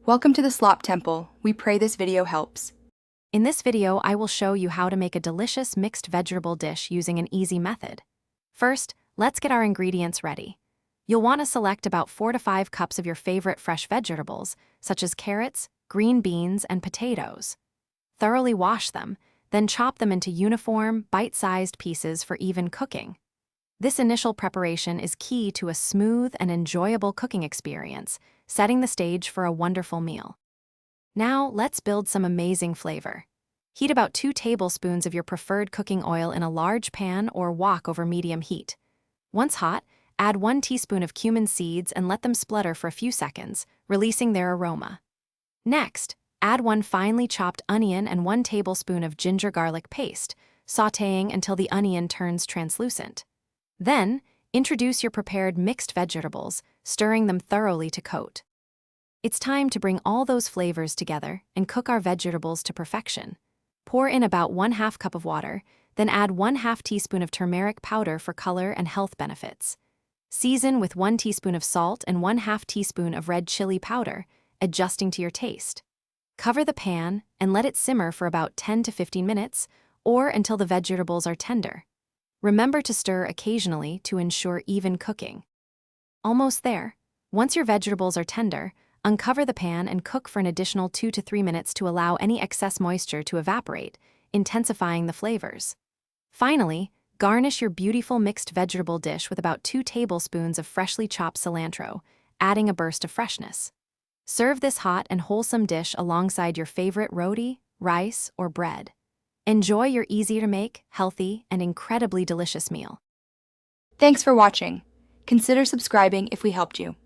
Welcome to the Slop Temple. We pray this video helps. In this video, I will show you how to make a delicious mixed vegetable dish using an easy method. First, let's get our ingredients ready. You'll want to select about 4 to 5 cups of your favorite fresh vegetables, such as carrots, green beans, and potatoes. Thoroughly wash them, then chop them into uniform, bite-sized pieces for even cooking. This initial preparation is key to a smooth and enjoyable cooking experience, setting the stage for a wonderful meal. Now, let's build some amazing flavor. Heat about 2 tablespoons of your preferred cooking oil in a large pan or wok over medium heat. Once hot, add 1 teaspoon of cumin seeds and let them splutter for a few seconds, releasing their aroma. Next, add 1 finely chopped onion and 1 tablespoon of ginger garlic paste, sautéing until the onion turns translucent. Then, introduce your prepared mixed vegetables, stirring them thoroughly to coat. It's time to bring all those flavors together and cook our vegetables to perfection. Pour in about 1/2 cup of water, then add 1/2 teaspoon of turmeric powder for color and health benefits. Season with 1 teaspoon of salt and 1/2 teaspoon of red chili powder, adjusting to your taste. Cover the pan and let it simmer for about 10 to 15 minutes, or until the vegetables are tender. Remember to stir occasionally to ensure even cooking. Almost there. Once your vegetables are tender, uncover the pan and cook for an additional 2 to 3 minutes to allow any excess moisture to evaporate, intensifying the flavors. Finally, garnish your beautiful mixed vegetable dish with about 2 tablespoons of freshly chopped cilantro, adding a burst of freshness. Serve this hot and wholesome dish alongside your favorite roti, rice, or bread. Enjoy your easy-to-make, healthy, and incredibly delicious meal. Thanks for watching. Consider subscribing if we helped you.